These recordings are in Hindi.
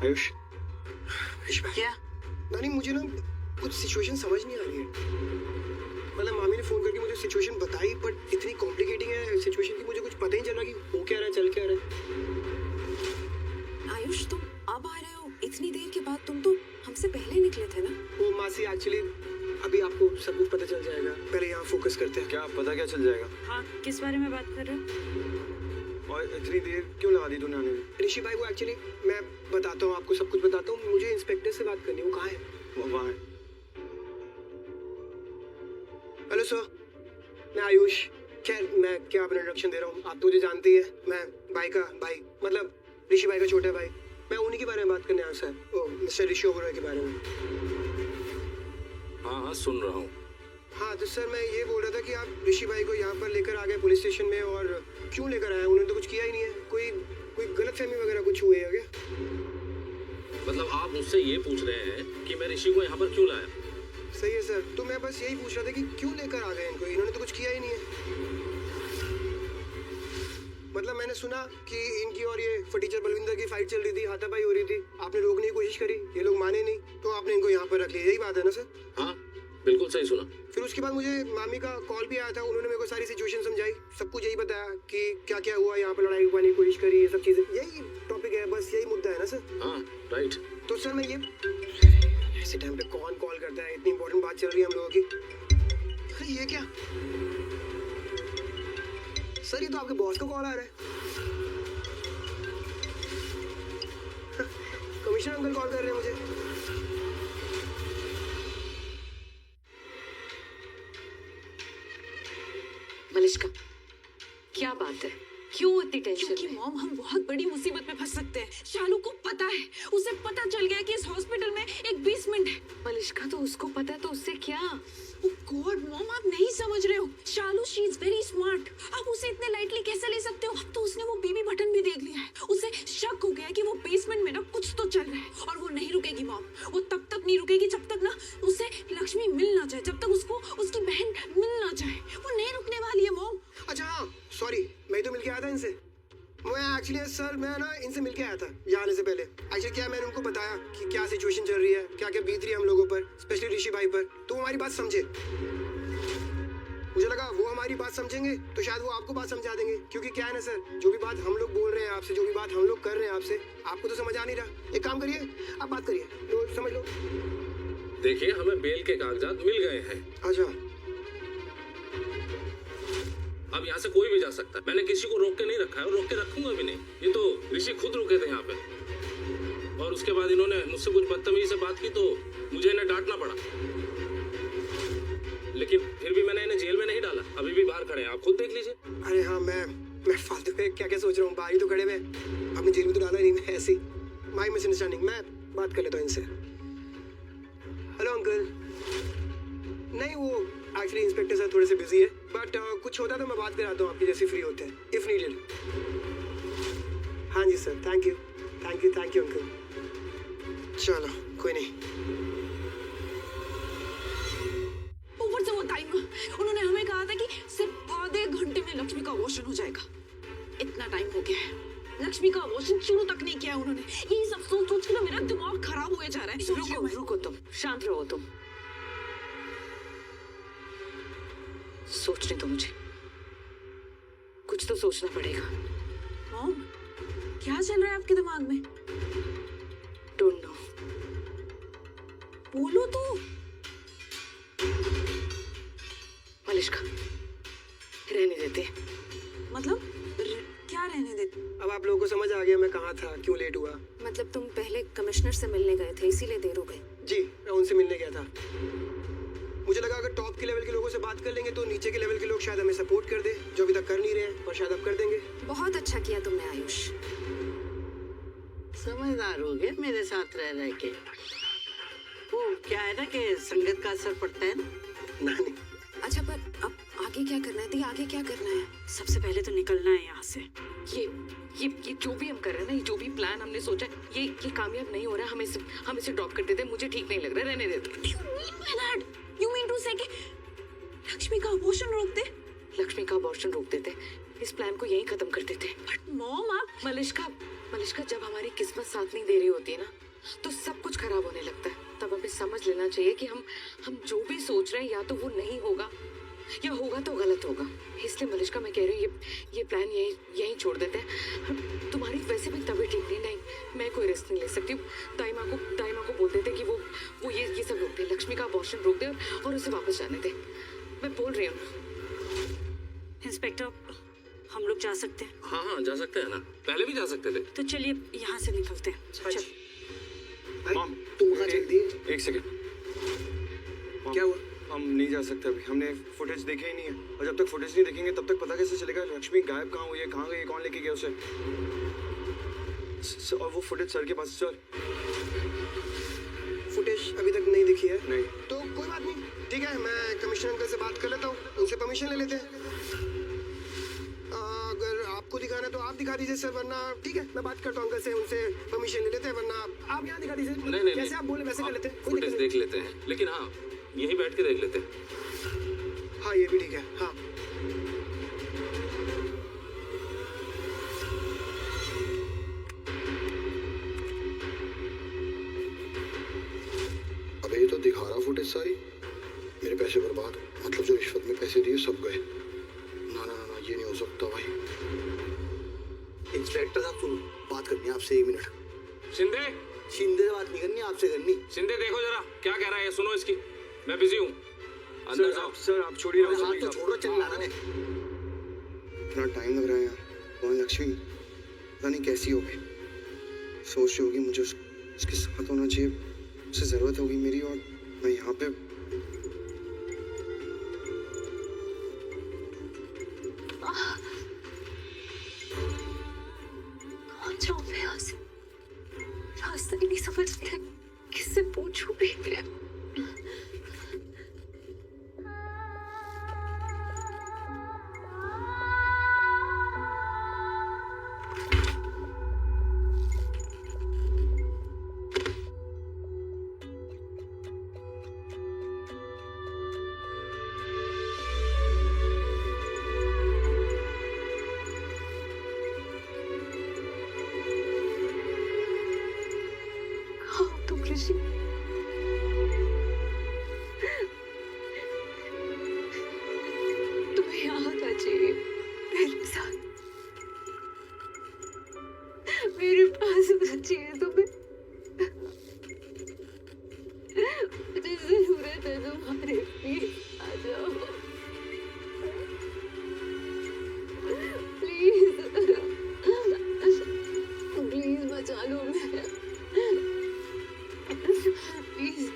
आयुष, क्या? नानी मुझे ना कुछ सिचुएशन समझ नहीं आ रही है। मतलब मामी ने फोन करके मुझे सिचुएशन बताई, बट इतनी कॉम्प्लिकेटिंग है सिचुएशन की मुझे कुछ पता ही नहीं चल रहा कि हो क्या रहा है, चल क्या रहा है। आयुष, तुम अब आ रहे हो इतनी देर के बाद? तुम तो हमसे पहले निकले थे ना। वो मासी एक्चुअली अभी आपको सब कुछ पता चल जाएगा, पहले यहाँ फोकस करते हैं। क्या पता क्या चल जाएगा? हाँ, किस बारे में बात कर रहे हो? और इतनी देर क्यों लगा दी तूने आने में? ऋषि भाई को एक्चुअली मैं बताता हूँ, आपको सब कुछ बताता हूँ। मुझे इंस्पेक्टर से बात करनी है, वो कहाँ है? वो वहाँ है। हेलो सर, मैं आयुष। मैं क्या अपना इंट्रोडक्शन दे रहा हूँ, आप तो मुझे जानते ही है। मैं भाई का भाई, मतलब ऋषि भाई का छोटा भाई। मैं उन्हीं के बारे में बात करने आया सर, मिस्टर ऋषि ओबरॉय के बारे में। हाँ हाँ, सुन रहा हूँ। हाँ तो सर मैं ये बोल रहा था कि आप ऋषि भाई को यहाँ पर लेकर आ गए पुलिस स्टेशन में, और क्यों लेकर आए? उन्होंने तो कुछ किया ही नहीं है। कोई गलतफहमी वगैरह कुछ हुई है क्या? मतलब आप मुझसे ये पूछ रहे हैं कि मैं ऋषि को यहाँ पर क्यों लाया? सही है सर, तो मैं बस यही पूछ रहा था कि क्यों लेकर आ गए इनको, इन्होंने तो कुछ किया ही नहीं है। मतलब मैंने सुना कि इनकी और ये फटीचर बलविंदर की फाइट चल रही थी, हाथापाई हो रही थी। आपने रोकने की कोशिश करी, ये लोग माने नहीं, तो आपने इनको यहाँ पर रख लिया। यही बात है ना सर? हाँ, बिल्कुल सही सुना। फिर उसके बाद मुझे मामी का कॉल भी आया था, उन्होंने मेरे को सारी सिचुएशन समझाई, सब कुछ यही बताया कि क्या क्या हुआ, यहाँ पर लड़ाई पाने की कोशिश करी, ये सब चीजें। यही टॉपिक है, बस यही मुद्दा है ना सर? हाँ, राइट। तो सर मैं ये ऐसे टाइम पे कौन कॉल करता है? इतनी इंपॉर्टेंट बात चल रही है हम लोगों की। अरे ये क्या सर, ये तो आपके बॉस का कॉल आ रहा है। कमिश्नर अंकल कॉल कर रहे हैं मुझे। मलिष्का, क्या बात है? क्यों इतनी टेंशन क्योंकि है? मॉम, हम बहुत बड़ी मुसीबत में फंस सकते हैं। शालू को पता है, उसे पता चल गया कि इस हॉस्पिटल में एक बेसमेंट है। मलिष्का, तो उसको पता है तो उससे क्या? ओह गॉड मॉम, आप नहीं समझ रहे हो। शालू, शी इज वेरी स्मार्ट। आप उसे इतने लाइटली कैसे ले सकते हो? अब तो उसने वो बेबी बटन भी देख लिया है। उसे शक हो गया है कि वो बेसमेंट में ना कुछ तो चल रहा है, और वो नहीं रुकेगी मॉम। वो तब तक नहीं रुकेगी जब तक ना उसे लक्ष्मी मिल ना जाए, जब तक उसको उसकी बहन मिल ना जाए। वो नहीं रुकने वाली है मॉम। अच्छा हाँ, सॉरी, मैं तो मिलके आया था इनसे। मैं एक्चुअली सर मैं ना इनसे मिलके आया था यहाँ आने से पहले। एक्चुअली क्या मैंने उनको बताया कि क्या सिचुएशन चल रही है, क्या क्या बीत रही है हम लोगों पर, स्पेशली ऋषि भाई पर, तो वो हमारी बात समझे। मुझे लगा वो हमारी बात समझेंगे तो शायद वो आपको बात समझा देंगे। क्योंकि क्या है ना सर, जो भी बात हम लोग बोल रहे हैं आपसे, जो भी बात हम लोग कर रहे हैं आपसे, आपको तो समझ आ नहीं रहा। एक काम करिए, आप बात करिए, लो समझ लो। देखिए, हमें बेल के कागजात मिल गए हैं। अच्छा, अब यहाँ से कोई भी जा सकता है। मैंने किसी को रोक के नहीं रखा है और रोक के रखूंगा भी नहीं। ये तो ऋषि खुद रुके थे यहाँ पे, और उसके बाद इन्होंने मुझसे कुछ बदतमीजी से बात की तो मुझे इन्हें डांटना पड़ा। लेकिन फिर भी मैंने इन्हें जेल में नहीं डाला, अभी भी बाहर खड़े हैं, आप खुद देख लीजिए। अरे हाँ, मैं फालतू में क्या क्या सोच रहा हूँ। बाहर ही तो खड़े हुए, आपने जेल में तो डाला नहीं। मैं ऐसे ही माई मिसअंडरस्टैंडिंग, मैं बात कर लेता हूँ इनसे। Hello uncle. नहीं, वो एक्चुअली इंस्पेक्टर सर थोड़े से बिजी है, बट कुछ होता तो मैं बात कराता हूँ आपकी जैसे फ्री होते हैं, इफ नीडेड। हाँ जी सर, थैंक यू अंकल। चलो कोई नहीं। ऊपर से वो टाइम, उन्होंने हमें कहा था कि सिर्फ आधे घंटे में लक्ष्मी का अबॉर्शन हो जाएगा। इतना टाइम हो गया है, लक्ष्मी का अबॉर्शन शुरू तक नहीं किया उन्होंने। यही सब सोच सोच के ना मेरा दिमाग खराब हुए जा रहा है। रुको तुम, शांत रहो तुम। सोचने दो मुझे, कुछ तो सोचना पड़ेगा। मॉम, क्या चल रहा है आपके दिमाग में? Don't know. बोलो तो। मलिष्का, रहने देते। मतलब क्या रहने देते? अब आप लोगों को समझ आ गया मैं कहाँ था, क्यों लेट हुआ। मतलब तुम पहले कमिश्नर से मिलने गए थे, इसीलिए देर हो गई। जी, मैं उनसे मिलने गया था। मुझे लगा अगर टॉप के लेवल के लोगों से बात कर लेंगे तो नीचे के लेवल के लोग शायद हमें सपोर्ट कर दे, जो अभी तक कर नहीं रहे हैं, और शायद अब कर देंगे। बहुत अच्छा किया तुमने आयुष। समझदार हो गए मेरे साथ रह रह के। वो क्या है ना कि संगत का असर पड़ता है ना। नहीं, अच्छा, पर अब आगे क्या करना है? दी, आगे क्या करना है? सबसे पहले तो निकलना है यहाँ से। ये जो भी हम कर रहे हैं ना, ये जो भी प्लान हमने सोचा, ये कामयाब नहीं हो रहा है। हम इसे ड्रॉप कर देते हैं, मुझे ठीक नहीं लग रहा है, रहने देते। You mean to say कि लक्ष्मी का अबॉर्शन रोक दे? लक्ष्मी का अबॉर्शन रोक देते, इस प्लान को यहीं खत्म कर देते। बट मॉम, आप मलिष्का, मलिश्का, जब हमारी किस्मत साथ नहीं दे रही होती है ना, तो सब कुछ खराब होने लगता है। तब हमें समझ लेना चाहिए कि हम जो भी सोच रहे हैं या तो वो नहीं होगा या होगा तो गलत होगा। इसलिए मलिश्का, मैं कह रही हूँ ये प्लान यहीं छोड़ देते हैं। तुम्हारी वैसे भी तबीयत ठीक नहीं, मैं कोई रिस्क नहीं ले सकती। दाई माँ को बोल देते कि वो ये सब रोक दे, लक्ष्मी का अबॉर्शन रोक दे और उसे वापस जाने दे। मैं बोल रही हूँ। इंस्पेक्टर, हम लोग जा सकते हैं? हाँ जा सकते हैं ना, पहले भी जा सकते थे। तो चलिए यहाँ से निकलते हैं। चल। मॉम, तुम वहाँ चल दिए? एक सेकंड। क्या हुआ? हम नहीं जा सकते अभी, हमने फुटेज देखे ही नहीं है, और जब तक फुटेज नहीं देखेंगे तब तक पता कैसे चलेगा लक्ष्मी गायब कहाँ हुई है, कहाँ गई, कौन लेके गया उसे। और वो फुटेज सर के पास। सर, फुटेज अभी तक नहीं दिखी है? नहीं। तो कोई बात नहीं, ठीक है, मैं कमिश्नर अंकल से बात कर लेता हूँ, उनसे परमिशन ले लेते हैं। अगर आपको दिखाना है तो आप दिखा दीजिए सर, वरना ठीक है, मैं बात करता हूँ अंकल से, उनसे परमिशन ले लेते हैं, वरना आप यहाँ दिखा दीजिए। नहीं जैसे आप बोले वैसे कर लेते हैं, कोई फुटेज दिक्कत देख लेते हैं, लेकिन हाँ यहीं बैठ के देख लेते हैं। नहीं। हाँ ये भी ठीक है। हाँ अबे ये तो दिखा रहा फुटेज सारी। मेरे पैसे बर्बाद, मतलब जो रिश्वत में पैसे दिए सब गए। ना ना ना, ये नहीं हो सकता भाई। इंस्पेक्टर साहब सुनो, बात करनी है आपसे 1 मिनट। शिंदे, शिंदे से बात नहीं करनी, आपसे करनी। शिंदे देखो जरा क्या कह रहा है, सुनो इसकी। मैं बिजी हूँ, अंदर जाओ। सर आप छोड़िए ना, हाथ तो छोड़ो, चल लाना ने। इतना टाइम लग रहा है यहाँ। कौन लक्ष्मी पता नहीं कैसी होगी, सोच रही होगी मुझे उसके साथ होना चाहिए, उसे जरूरत होगी मेरी, और मैं यहाँ पे। कहाँ जाऊँ मैं यहाँ से? रास्ता ही नहीं समझ रहा, किससे पूछूं भी मैं? तुम ऋषि, तुम्हें यहाँ आना चाहिए मेरे साथ, मेरे पास आना चाहिए तुम्हें। मुझे जरूरत है तुम्हारे, प्लीज आ जाओ, प्लीज प्लीज बचा लो मुझे, प्लीज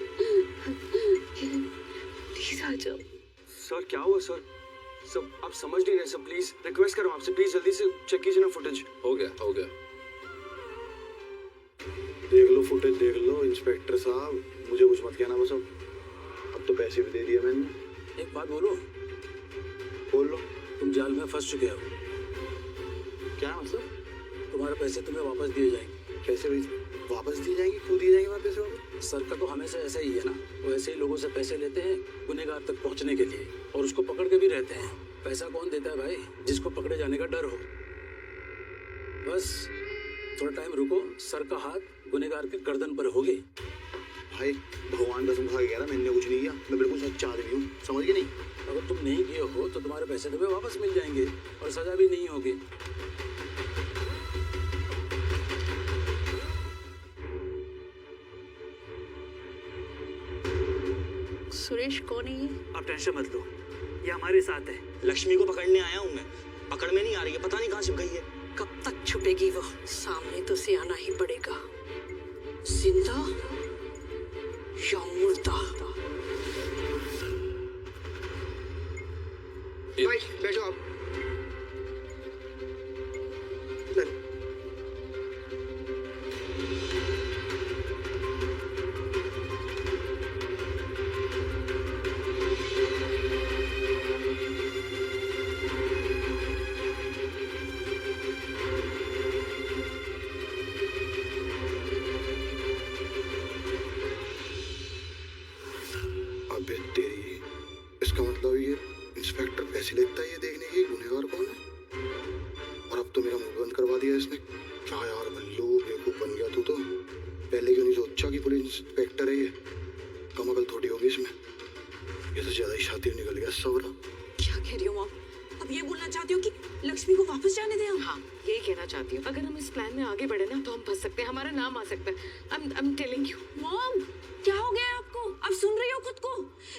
प्लीज आ जाओ। सर क्या हुआ सर? सब आप समझ नहीं रहे सर, प्लीज रिक्वेस्ट कर रहा हूँ आपसे, प्लीज जल्दी से चेक कीजिए ना फुटेज। हो गया देख लो फुटेज, देख लो इंस्पेक्टर साहब, मुझे कुछ मत कहना बस। अब तो पैसे भी दे दिए मैंने। एक बात बोलो, बोल लो। तुम जाल में फंस चुके हो। क्या मतलब? तुम्हारे पैसे तुम्हें वापस दिए जाएंगे। पैसे भी वापस दिए जाएंगे? क्यों दिए जाएंगे पैसे वापस? सर का तो हमेशा ऐसा ही है ना, वो ऐसे ही लोगों से पैसे लेते हैं गुनहगार तक पहुंचने के लिए, और उसको पकड़ के भी रहते हैं। पैसा कौन देता है भाई? जिसको पकड़े जाने का डर हो। बस थोड़ा टाइम रुको, सर का हाथ गुनहगार के गर्दन पर होगी। भाई भगवान कसम खा के कह रहा, मैंने कुछ नहीं किया, मैं बिल्कुल सच्चा आदमी हूँ, समझ गए नहीं? अगर तुम नहीं किए हो तो तुम्हारे पैसे तुम्हें वापस मिल जाएंगे और सजा भी नहीं होगी। सुरेश कौन है ये? आप टेंशन मत लो, ये हमारे साथ है। लक्ष्मी को पकड़ने आया हूँ मैं, पकड़ में नहीं आ रही है, पता नहीं कहाँ छिप गई है। कब तक छुपेगी वो? सामने तो से आना ही पड़ेगा, जिंदा या मुर्दा। भाई बैठो आप। अबे तेरी, इसका मतलब ये इंस्पेक्टर पैसे लेता है ये देखने की इंस्पेक्टर है ये, कमाल थोड़ी होगी इसमें। ये तो ज्यादा ही शातिर निकल गया सवरा। क्या कह रही हो मॉम? अब ये बोलना चाहती हो कि लक्ष्मी को वापस जाने दें हम? हाँ, यही कहना चाहती हूँ। अगर हम इस प्लान में आगे बढ़े ना तो हम फंस सकते हैं, हमारा नाम आ सकता है। I'm telling you। मॉम, क्या हो गया है आपको? अब सुन रही हो खुद को?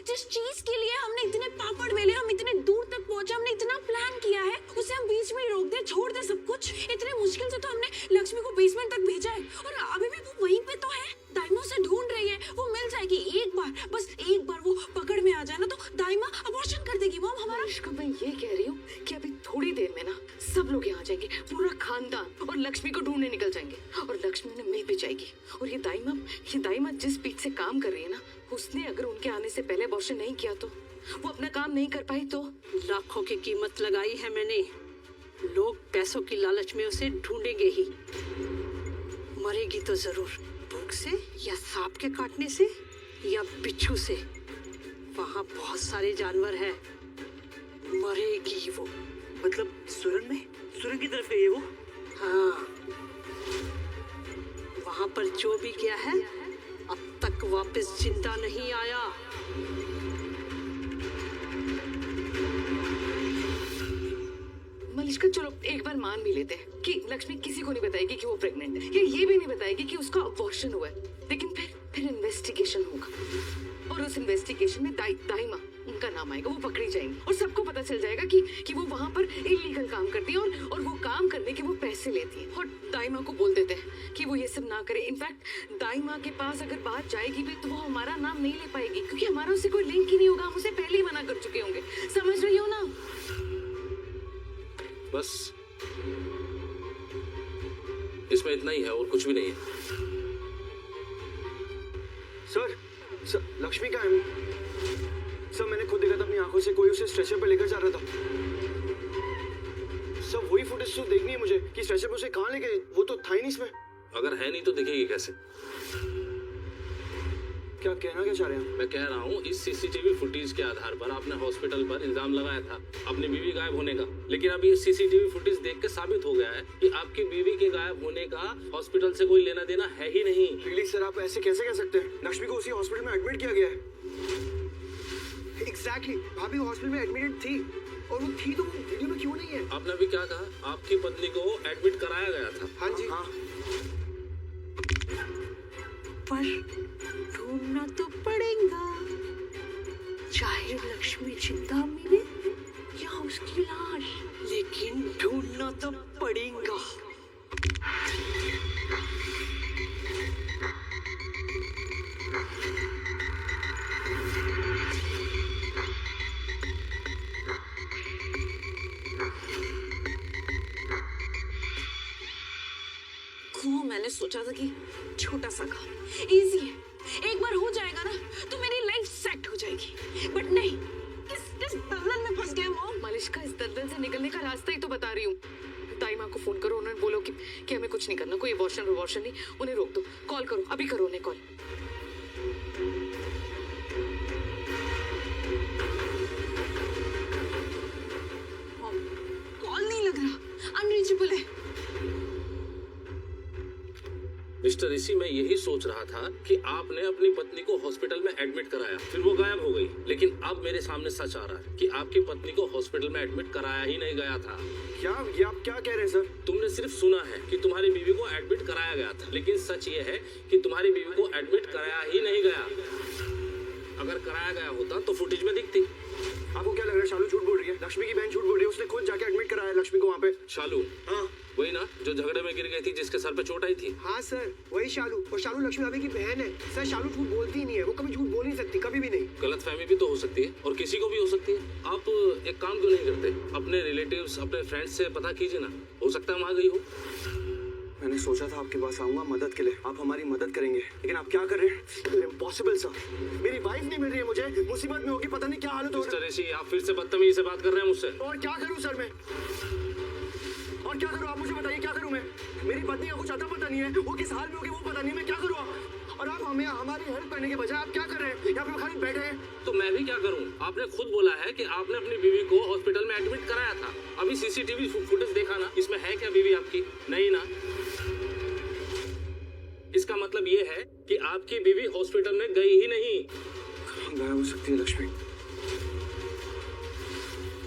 जिस चीज के लिए हमने इतने पापड़ बेले, हम इतने दूर तक पहुंचे, हमने इतना प्लान किया है, उसे हम बीच में ही रोक दे, छोड़ दे सब कुछ? इतने मुश्किल से तो हमने लक्ष्मी को बेसमेंट तक भेजा है और अभी भी वो वहीं पे तो है। दाइमा से ढूंढ रही है, वो मिल जाएगी। एक बार, बस एक बार वो पकड़ में आ जाए ना तो दाइमा अबॉर्शन कर देगी मॉम हमारा। अनुष्का, मैं ये कह रही हूँ कि अभी थोड़ी देर में ना सब लोग यहाँ जाएंगे, पूरा खानदान, और लक्ष्मी को ढूंढने निकल जाएंगे और लक्ष्मी उन्हें मिल भी जाएगी। और ये दाइमा जिस स्पीड से काम कर रही है ना, उसने अगर उनके आने से पहले अबॉर्शन नहीं किया तो वो अपना काम नहीं कर पाई तो। लाखों की कीमत लगाई है मैंने। लोग पैसों की लालच में उसे ढूंढेंगे ही। मरेगी तो जरूर, भूख से या सांप के काटने से या बिच्छू से। वहाँ बहुत सारे जानवर हैं, मरेगी वो। मतलब सुरंग में, सुरंग की तरफ है ये वो। हाँ, वहाँ पर जो भी गया है अब तक वापस जिंदा नहीं आया। मलिश्का, चलो एक बार मान भी लेते हैं कि लक्ष्मी किसी को नहीं बताएगी कि वो प्रेग्नेंट है, या ये भी नहीं बताएगी कि उसका अबॉर्शन हुआ है। लेकिन फिर इन्वेस्टिगेशन होगा और उस इन्वेस्टिगेशन में दाइमा उनका नाम आएगा, वो पकड़ी जाएंगी और सबको पता चल जाएगा कि वो वहाँ पर इलीगल काम करती है और वो काम करने के वो पैसे लेती है। और दाइमा को बोल देते हैं कि वो ये सब ना करे। इनफैक्ट दाइमा के पास अगर बात जाएगी भी तो वो हमारा नाम नहीं ले पाएगी, क्योंकि हमारा उससे कोई लिंक ही नहीं होगा। हम उसे पहले ही मना कर चुके होंगे। समझ रही हो ना? बस इसमें इतना ही है और कुछ भी नहीं है। सर लक्ष्मी का है? सर मैंने खुद देखा था अपनी आंखों से, कोई उसे स्ट्रेचर पे लेकर जा रहा था। सर वही फुटेज तो देखनी है मुझे कि स्ट्रेचर पे उसे कहाँ ले गए। वो तो था ही नहीं इसमें। अगर है नहीं तो दिखेगी कैसे? क्या कहना क्या चाह रहे हैं? मैं कह रहा हूँ इस सीसीटीवी फुटेज के आधार पर आपने हॉस्पिटल पर इल्जाम लगाया था अपनी बीवी गायब होने का, लेकिन अब ये सीसीटीवी फुटेज देख के साबित हो गया है कि आपकी बीवी के गायब होने का हॉस्पिटल से कोई लेना देना है ही नहीं। प्लीज सर, आप ऐसे कैसे कह सकते हैं? लक्ष्मी को उसी हॉस्पिटल में एडमिट किया गया है। एग्जैक्टली, भाभी हॉस्पिटल में एडमिटेड थी और वो थी तो वो वीडियो में क्यों नहीं है? आपने अभी क्या कहा? आपकी पत्नी को एडमिट कराया गया था? हाँ जी। हाँ। पर ढूंढना तो पड़ेगा, चाहे लक्ष्मी जिंदा मिले या उसकी लाश, लेकिन ढूंढना तो पड़ेगा। कुआं मैंने सोचा था कि छोटा सा काम, इजी है, एक बार हो जाएगा ना तो मेरी लाइफ सेट हो जाएगी। बट नहीं, किस दलदल में फंस गए मॉम। मलिश्का, इस दलदल से निकलने का रास्ता ही तो बता रही हूँ। दाइमा को फोन करो, उन्हें बोलो कि हमें कुछ नहीं करना, कोई अबॉर्शन नहीं, उन्हें रोक दो। कॉल करो, अभी करो उन्हें कॉल। कॉल नहीं लग रहा, अनरीचेबल है। मिस्टर ऋषि, मैं यही सोच रहा था कि आपने अपनी पत्नी को हॉस्पिटल में एडमिट कराया, फिर वो गायब हो गई, लेकिन अब मेरे सामने सच आ रहा है कि आपकी पत्नी को हॉस्पिटल में एडमिट कराया ही नहीं गया था। क्या ये आप क्या कह रहे हैं सर? तुमने सिर्फ सुना है कि तुम्हारी बीवी को एडमिट कराया गया था, लेकिन सच ये है कि तुम्हारी बीवी को एडमिट कराया ही नहीं गया। अगर कराया गया होता तो फुटेज में दिखती। आपको क्या लग रहा है शालू झूठ बोल रही है? लक्ष्मी की बहन झूठ बोल रही है, उसने खुद जाके एडमिट कराया लक्ष्मी को वहाँ पे। शालू? हाँ वही ना जो झगड़े में गिर गई थी, जिसके सर पे चोट आई थी? हाँ सर, वही शालू। और शालू लक्ष्मी भाभी की बहन है सर। शालू झूठ बोलती ही नहीं है, वो कभी झूठ बोल नहीं सकती, कभी भी नहीं। गलतफहमी भी तो हो सकती है और किसी को भी हो सकती है। आप एक काम क्यों नहीं करते, अपने रिलेटिव्स, अपने फ्रेंड्स से पता कीजिए ना, हो सकता है वहाँ गई हो। मैंने सोचा था आपके पास आऊंगा मदद के लिए, आप हमारी मदद करेंगे, लेकिन आप क्या कर रहे हैं? इम्पॉसिबल सर, मेरी वाइफ नहीं मिल रही है मुझे, मुसीबत में होगी, पता नहीं क्या हालत हो मिस्टर ऋषि, आप फिर से बदतमीजी से बात कर रहे हैं मुझसे। और क्या करूं सर मैं? और क्या करूं आप मुझे बताइए, क्या करूं मैं? मेरी पत्नी का कुछ अता पता नहीं है, वो किस हाल में होगी वो पता नहीं, मैं क्या करूं? और आप हमें हमारी हेल्प करने के बजाय आप क्या कर रहे हैं? यहाँ पे खाली बैठे हैं। तो मैं भी क्या करूं? आपने खुद बोला है कि आपने अपनी बीवी को हॉस्पिटल में एडमिट कराया था। अभी सीसीटीवी फुटेज देखा ना, इसमें है क्या बीवी आपकी? नहीं ना। इसका मतलब ये है कि आपकी बीवी हॉस्पिटल में गई ही नहीं। कहाँ गायब हो सकती है लक्ष्मी?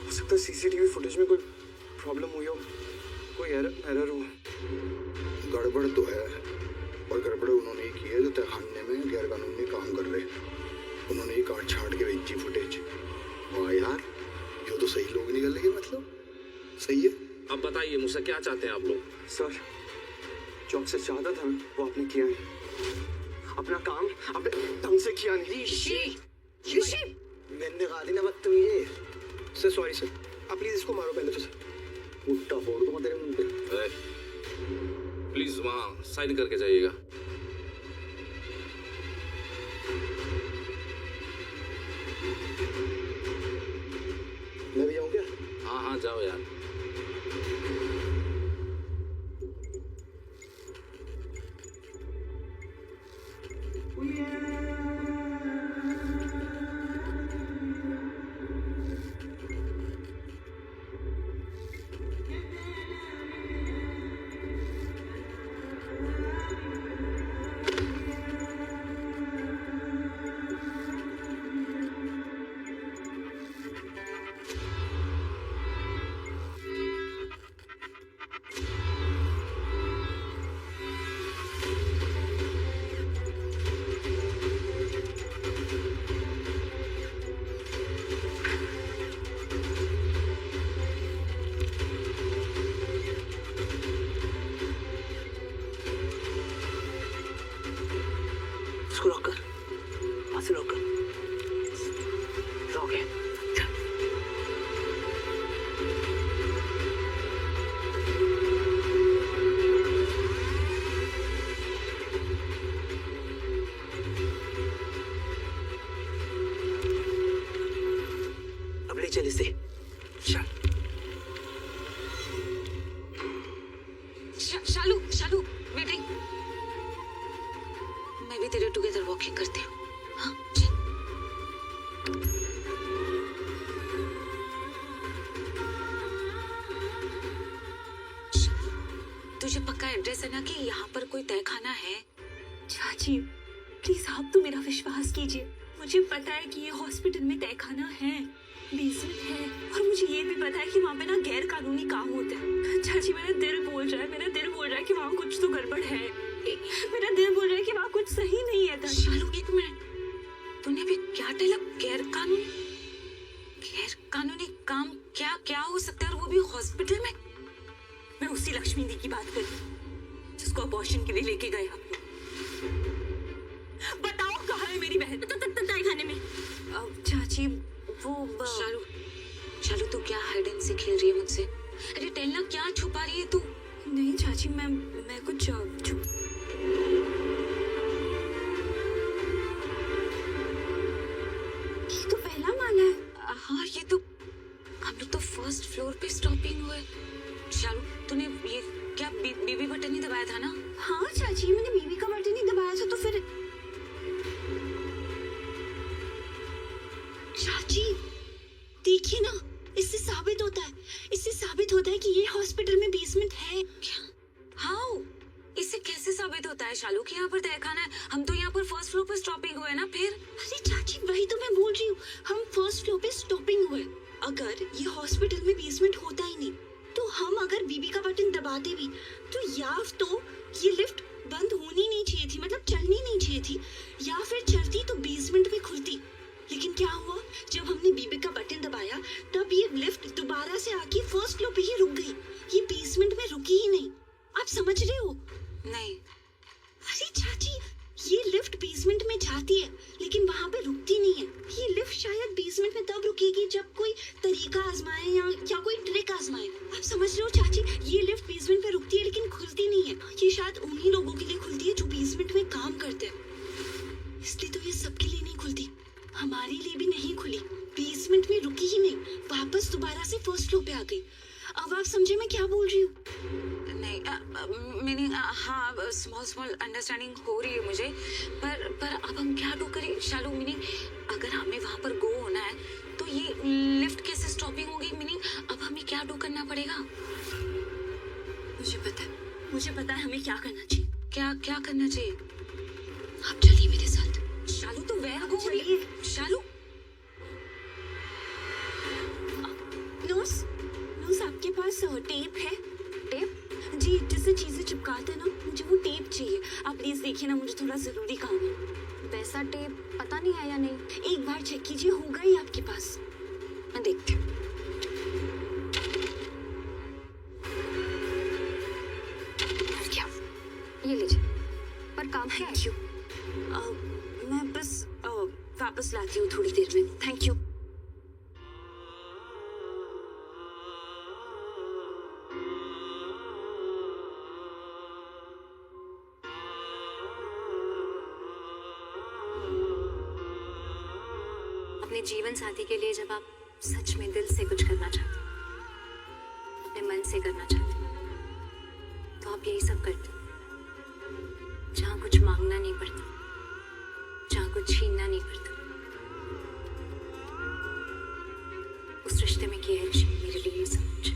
हो सकता है सीसीटीवी फुटेज में कोई प्रॉब्लम हुई हो, कोई एरर हो। गड़बड़ तो है, और गड़बड़ उन्होंने ही की है जो तहखाने में गैरकानूनी काम कर रहे। उन्होंने ही काट छाट के भेजी फुटेज। वाह यार, ये तो सही लोग निकल गए, मतलब सही है। अब बताइए मुझसे क्या चाहते हैं आप लोग? सर, जो आपसे चाहता था वो आपने किया नहीं। अपना काम आपने ढंग से किया नहीं। ऋषि, मैंने कहा थी ना बदतमीज। सर सॉरी सर, आप प्लीज इसको मारो पहले तो सर। उल्टा फोड़ दूंगा तेरे मुंह पे। प्लीज वहाँ साइन करके जाइएगा। मैं भी जाऊँ क्या? हाँ हाँ जाओ यार। इसको लॉक कर, वहां से लॉक कर। लॉक है। अब ले चल इसे। चल। शालू, शालू, वेटिंग। मैं भी तेरे टुगेदर वॉकिंग करती हूँ। हाँ, चल। तुझे पक्का एड्रेस है ना कि यहाँ पर कोई तहखाना है? चाची प्लीज आप तो मेरा विश्वास कीजिए। मुझे पता है कि ये हॉस्पिटल में तहखाना है, बेसमेंट है, और मुझे ये भी पता है कि वहाँ पे ना गैर कानूनी काम होते हैं। चाची मेरा दिल बोल रहा है कि वहाँ कुछ तो गड़बड़ है। मेरा दिल बोल रहा है कि वहाँ कुछ सही नहीं है। शालू एक मिनट, तूने भी क्या डाला? गैर कानूनी काम क्या क्या हो सकता है, और वो भी हॉस्पिटल में? मैं उसी लक्ष्मी दी की बात कर रही हूँ जिसको अबॉर्शन के लिए लेके गए आप लोग। बताओ कहाँ है मेरी बहन? तहखाने में। चाची वो शालू तू क्या हाइड एंड सीक खेल रही है मुझसे? अरे टेल ना, क्या छुपा रही है तू? नहीं चाची, मैं कुछ ये तो पहला माला है। हाँ, ये तो हम लोग तो फर्स्ट फ्लोर पे स्टॉपिंग हुए। शालू तूने ये क्या बीबी बटन ही दबाया था ना? हाँ चाची, मैंने बीबी का बटन ही दबाया था। तो फिर चाची देखिए ना, इससे साबित होता है कि ये हॉस्पिटल में बेसमेंट है। क्या? हाउ? इससे कैसे साबित होता है शालू कि यहाँ पर तहखाना है? हम तो यहाँ पर फर्स्ट फ्लोर पर स्टॉपिंग हुए ना। फिर अरे चाची वही तो मैं बोल रही हूँ, हम फर्स्ट फ्लोर पे स्टॉपिंग हुए। अगर ये हॉस्पिटल में बेसमेंट होता ही नहीं तो हम अगर बीबी का बटन दबाते भी तो या तो ये लिफ्ट बंद होनी नहीं चाहिए थी, मतलब चलनी नहीं चाहिए थी, या फिर चलती तो बेसमेंट में खुलती। लेकिन क्या हुआ, जब हमने बीबी का बटन दबाया तब ये लिफ्ट दोबारा से आके फर्स्ट फ्लोर पे ही रुक गई। ये बेसमेंट में रुकी ही नहीं। आप समझ रहे हो? नहीं। अरे चाची, ये लिफ्ट बेसमेंट में जाती है लेकिन वहाँ पे रुकती नहीं है। ये लिफ्ट शायद बेसमेंट में तब रुकेगी जब कोई तरीका आजमाए या कोई ट्रिक आजमाए। आप समझ रहे हो चाची, ये लिफ्ट बेसमेंट में रुकती है लेकिन खुलती नहीं है। ये शायद उन्हीं लोगों के लिए खुलती है जो बेसमेंट में काम करते हैं। इसलिए तो ये सबके लिए नहीं खुलती, हमारे लिए भी नहीं खुली। बेसमेंट में रुकी ही नहीं, वापस दोबारा से फर्स्ट फ्लोर पे आ गई। अब आप समझे मैं क्या बोल रही हूँ? नहीं, मीनिंग हाँ, स्मॉल अंडरस्टैंडिंग हो रही है मुझे, पर अब हम क्या डू करें शालू? मीनिंग अगर हमें वहाँ पर गो होना है तो ये लिफ्ट कैसे स्टॉपिंग होगी? मीनिंग अब हमें क्या डू करना पड़ेगा? मुझे पता है हमें क्या करना चाहिए। क्या करना चाहिए? आप चलिए मेरे साथ। शालू तो वह हो रही है। शालू नर्स, आपके पास टेप है? टेप जी, जिससे चीजें चिपकाते हैं ना, मुझे वो टेप चाहिए। आप प्लीज देखिए ना, मुझे थोड़ा जरूरी काम है। वैसा टेप पता नहीं है या नहीं, एक बार चेक कीजिए, होगा ही आपके पास। मैं देखती हूँ। क्या? ये लीजिए, पर काम है। Thank you. मैं बस वापस लाती हूँ थोड़ी देर में। Thank you. अपने जीवन साथी के लिए जब आप सच में दिल से कुछ करना चाहते हो, अपने मन से करना चाहते हो, तो आप यही सब करते हो। जहाँ कुछ मांगना नहीं पड़ता, जहाँ कुछ छीनना नहीं पड़ता। उस रिश्ते में किया है ऋषि मेरे लिए ये सब कुछ।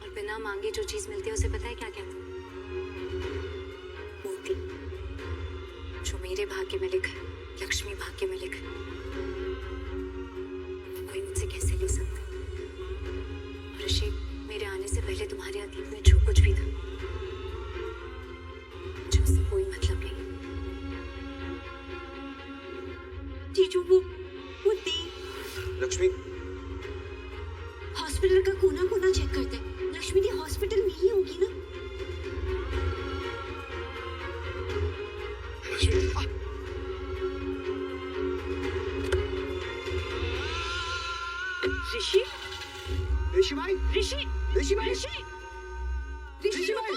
और बिना मांगे जो चीज मिलती है उसे पता है क्या कहते हैं? मोती। जो मेरे भाग्य में लिखा है, लक्ष्मी भाग्य में लिखा है, कोई मुझसे कैसे ले सकता? ऋषि, मेरे आने से पहले तुम्हारे अतीत में जो कुछ भी था, मुझे उससे कोई मतलब नहीं। जीजू, वो दी लक्ष्मी, हॉस्पिटल का कोना कोना चेक करते हैं। लक्ष्मी दी हॉस्पिटल में ही होगी ना? ऋषि, ऋषि भाई, ऋषि, ऋषि भाई, ऋषि, ऋषि भाई।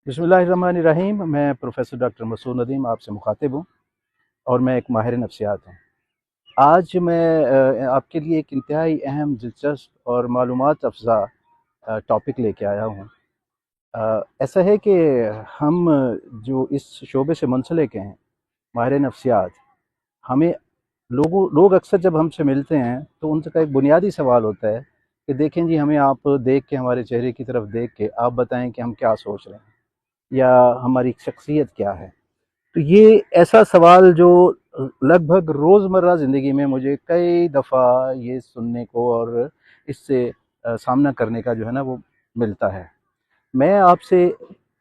बिस्मिल्लाहिर्रहमानिर्रहीम। मैं प्रोफेसर डॉक्टर मसूद नदीम आपसे मुखातिब हूँ और मैं एक माहिर नफ्सियात हूँ। आज मैं आपके लिए एक इंतहाई अहम, दिलचस्प और मालूमात अफ़ज़ा टॉपिक लेके आया हूँ। ऐसा है कि हम जो इस शोबे से मुंसलिक हैं, माहिर नफ्सियात, हमें लोग अक्सर जब हमसे मिलते हैं तो उनका एक बुनियादी सवाल होता है कि देखें जी, हमें आप देख के, हमारे चेहरे की तरफ देख के आप बताएं कि हम क्या सोच रहे हैं या हमारी शख्सियत क्या है। तो ये ऐसा सवाल जो लगभग रोज़मर्रा ज़िंदगी में मुझे कई दफ़ा ये सुनने को और इससे सामना करने का जो है ना वो मिलता है। मैं आपसे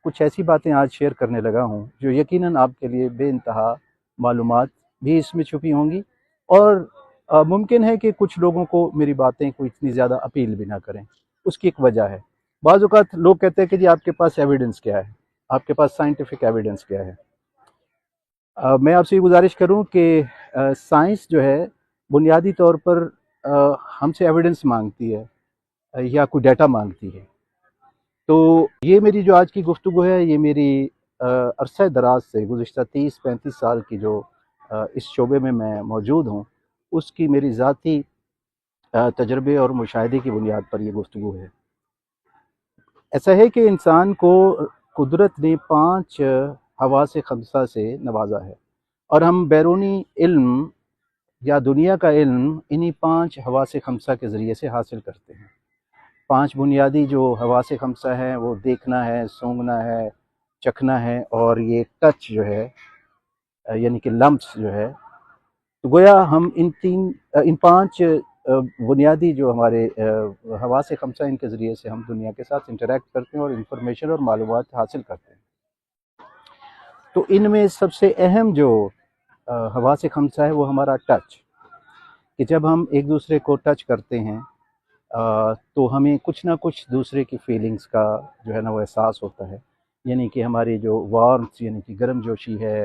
कुछ ऐसी बातें आज शेयर करने लगा हूँ जो यकीनन आपके लिए बेइंतहा मालूमात भी इसमें छुपी होंगी और मुमकिन है कि कुछ लोगों को मेरी बातें कोई इतनी ज़्यादा अपील भी ना करें। उसकी एक वजह है। बाज़ औक़ात लोग कहते हैं कि जी आपके पास एविडेंस क्या है, आपके पास साइंटिफिक एविडेंस क्या है। मैं आपसे ये गुजारिश करूं कि साइंस जो है बुनियादी तौर पर हमसे एविडेंस मांगती है या कोई डाटा मांगती है। तो ये मेरी जो आज की गुफ्तगू है, ये मेरी अरसा दराज से गुज़िश्ता 30-35 साल की जो इस शोबे में मैं मौजूद हूँ, उसकी मेरी ज़ाती तजर्बे और मुशाहिदे की बुनियाद पर ये गुफ्तगू है। ऐसा है कि इंसान को कुदरत ने 5 हवासे खमसा से नवाजा है और हम बैरूनी इल्म या दुनिया का इल्म इन्हीं 5 हवासे खमसा के ज़रिए से हासिल करते हैं। 5 बुनियादी जो हवासे खमसा हैं वो देखना है, सूंघना है, चखना है और ये टच जो है यानी कि लम्स जो है। तो गोया हम इन 5 बुनियादी जो हमारे हवासे खमसा, इनके ज़रिए से हम दुनिया के साथ इंटरेक्ट करते हैं और इंफॉर्मेशन और मालूमात हासिल करते हैं। तो इनमें सबसे अहम जो हवासे खमसा है वो हमारा टच, कि जब हम एक दूसरे को टच करते हैं तो हमें कुछ ना कुछ दूसरे की फीलिंग्स का जो है ना वो एहसास होता है। यानी कि हमारी जो वार्मथ यानी कि गर्मजोशी है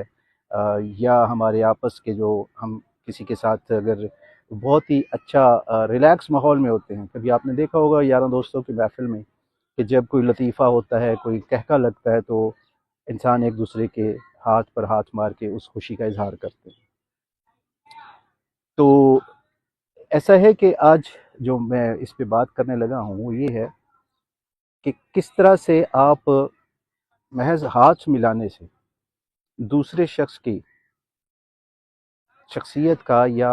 या हमारे आपस के जो हम किसी के साथ अगर बहुत ही अच्छा रिलैक्स माहौल में होते हैं, कभी आपने देखा होगा यारों दोस्तों की महफिल में कि जब कोई लतीफ़ा होता है, कोई कहका लगता है तो इंसान एक दूसरे के हाथ पर हाथ मार के उस खुशी का इजहार करते हैं। तो ऐसा है कि आज जो मैं इस पे बात करने लगा हूँ वो ये है कि किस तरह से आप महज हाथ मिलाने से दूसरे शख्स की शख्सियत का या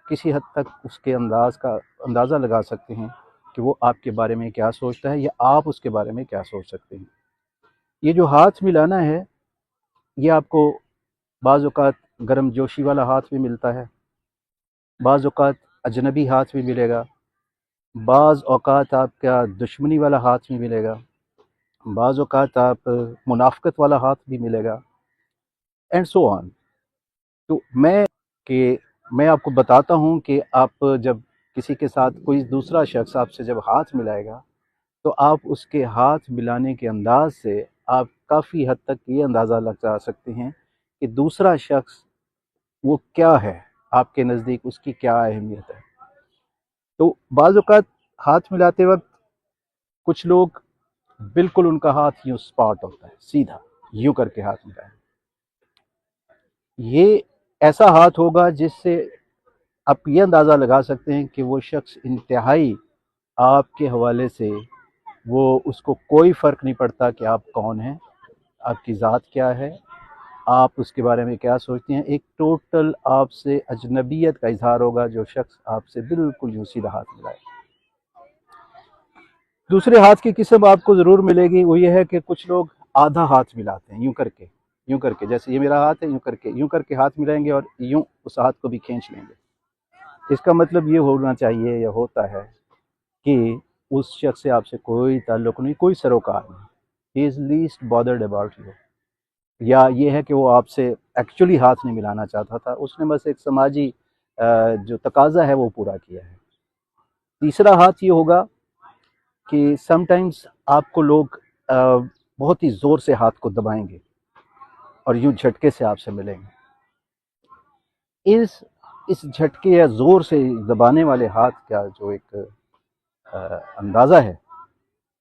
किसी हद तक उसके अंदाज़ा लगा सकते हैं कि वो आपके बारे में क्या सोचता है या आप उसके बारे में क्या सोच सकते हैं। ये जो हाथ मिलाना है ये आपको बाज़ औक़ात गर्म जोशी वाला हाथ भी मिलता है, बाज़ औक़ात अजनबी हाथ भी मिलेगा, बाज़ औक़ात आपका दुश्मनी वाला हाथ भी मिलेगा, बाज़ औक़ात आप मुनाफ़क़त वाला हाथ भी मिलेगा एंड सो ऑन। तो मैं आपको बताता हूँ कि आप जब किसी के साथ कोई दूसरा शख्स आपसे जब हाथ मिलाएगा तो आप उसके हाथ मिलाने के अंदाज से आप काफ़ी हद तक ये अंदाज़ा लगा सकते हैं कि दूसरा शख्स वो क्या है, आपके नज़दीक उसकी क्या अहमियत है। तो बाज़ औक़ात हाथ मिलाते वक्त कुछ लोग बिल्कुल उनका हाथ यूँ स्पॉट होता है, सीधा यूँ करके हाथ मिलाएं। ये ऐसा हाथ होगा जिससे आप ये अंदाज़ा लगा सकते हैं कि वो शख्स इंतहाई आपके हवाले से वो उसको कोई फ़र्क नहीं पड़ता कि आप कौन हैं, आपकी ज़ात क्या है, आप उसके बारे में क्या सोचते हैं। एक टोटल आपसे अजनबियत का इज़हार होगा जो शख्स आपसे बिल्कुल यूँ सीधा हाथ मिलाए। दूसरे हाथ की किस्म आपको ज़रूर मिलेगी, वो ये है कि कुछ लोग आधा हाथ मिलाते हैं यूँ करके जैसे ये मेरा हाथ है यूँ करके हाथ मिलाएंगे और यूँ उस हाथ को भी खींच लेंगे। इसका मतलब ये होना चाहिए या होता है कि उस शख्स से आपसे कोई ताल्लुक़ नहीं, कोई सरोकार नहीं, he is least bothered about you. या ये है कि वो आपसे एक्चुअली हाथ नहीं मिलाना चाहता था, उसने बस एक समाजी जो तकाज़ा है वो पूरा किया है। तीसरा हाथ ये होगा कि समटाइम्स आपको लोग बहुत ही ज़ोर से हाथ को दबाएंगे और यूँ झटके से आपसे मिलेंगे। इस झटके या ज़ोर से दबाने वाले हाथ का जो एक अंदाज़ा है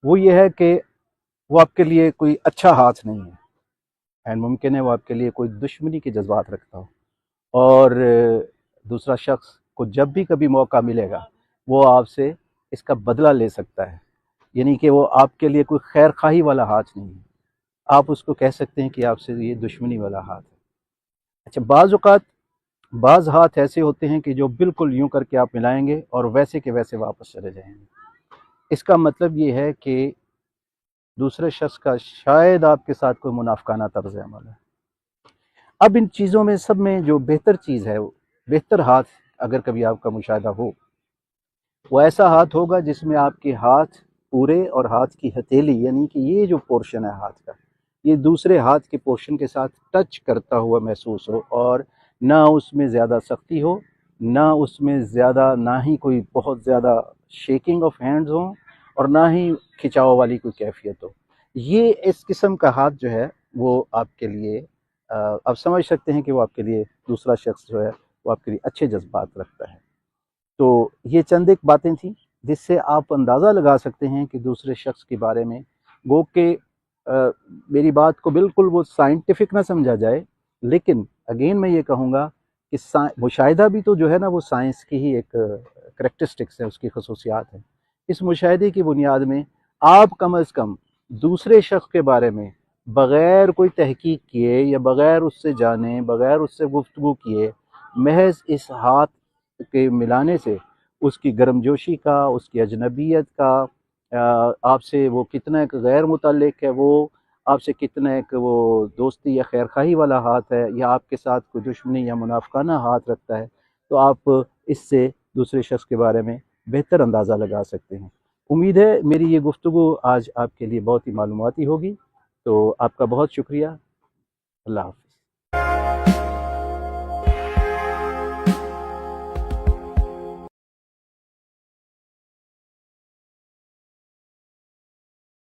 वो ये है कि वो आपके लिए कोई अच्छा हाथ नहीं है एंड मुमकिन है वो आपके लिए कोई दुश्मनी के जज्बात रखता हो और दूसरा शख्स को जब भी कभी मौका मिलेगा वो आपसे इसका बदला ले सकता है। यानी कि वो आपके लिए कोई खैर खाही वाला हाथ नहीं है, आप उसको कह सकते हैं कि आपसे ये दुश्मनी वाला हाथ है। अच्छा, बाज़ औक़ात बाज़ हाथ ऐसे होते हैं कि जो बिल्कुल यूँ करके आप मिलाएंगे और वैसे के वैसे वापस चले जाएंगे। इसका मतलब ये है कि दूसरे शख्स का शायद आपके साथ कोई मुनाफ़िकाना तर्ज़ अमल है। अब इन चीज़ों में सब में जो बेहतर चीज़ है, बेहतर हाथ अगर कभी आपका मुशाहिदा हो, वो ऐसा हाथ होगा जिसमें आपके हाथ पूरे और हाथ की हथेली यानी कि ये जो पोर्शन है हाथ का, ये दूसरे हाथ के पोर्शन के साथ टच करता हुआ महसूस हो और ना उसमें ज़्यादा सख्ती हो, ना ही कोई बहुत ज़्यादा शेकिंग ऑफ हैंड्स हो और ना ही खिंचाव वाली कोई कैफियत हो। ये इस किस्म का हाथ जो है वो आपके लिए आप समझ सकते हैं कि वो आपके लिए दूसरा शख्स जो है वो आपके लिए अच्छे जज्बात रखता है। तो ये चंद एक बातें थी जिससे आप अंदाज़ा लगा सकते हैं कि दूसरे शख्स के बारे में गो के मेरी बात को बिल्कुल वो साइंटिफिक ना समझा जाए, लेकिन अगेन मैं ये कहूँगा कि मुशाहिदा भी तो जो है ना वो साइंस की ही एक करैक्टरिस्टिक्स है, उसकी खसूसियात है। इस मुशाहिदे की बुनियाद में आप कम अज़ कम दूसरे शख्स के बारे में बग़ैर कोई तहकीक किए या बग़ैर उससे जाने, बग़ैर उससे गुफ्तगू किए, महज इस हाथ के मिलाने से उसकी गर्मजोशी का, उसकी अजनबियत का, आपसे वो कितना एक गैर मुतल्लिक़ है, वो आपसे कितना एक वो दोस्ती या खैरखाही वाला हाथ है या आपके साथ कोई दुश्मनी या मुनाफ़िकाना हाथ रखता है, तो आप इससे दूसरे शख्स के बारे में बेहतर अंदाज़ा लगा सकते हैं। उम्मीद है मेरी ये गुफ्तगू आज आपके लिए बहुत ही मालूमाती होगी। तो आपका बहुत शुक्रिया। अल्लाह हाफ़िज़।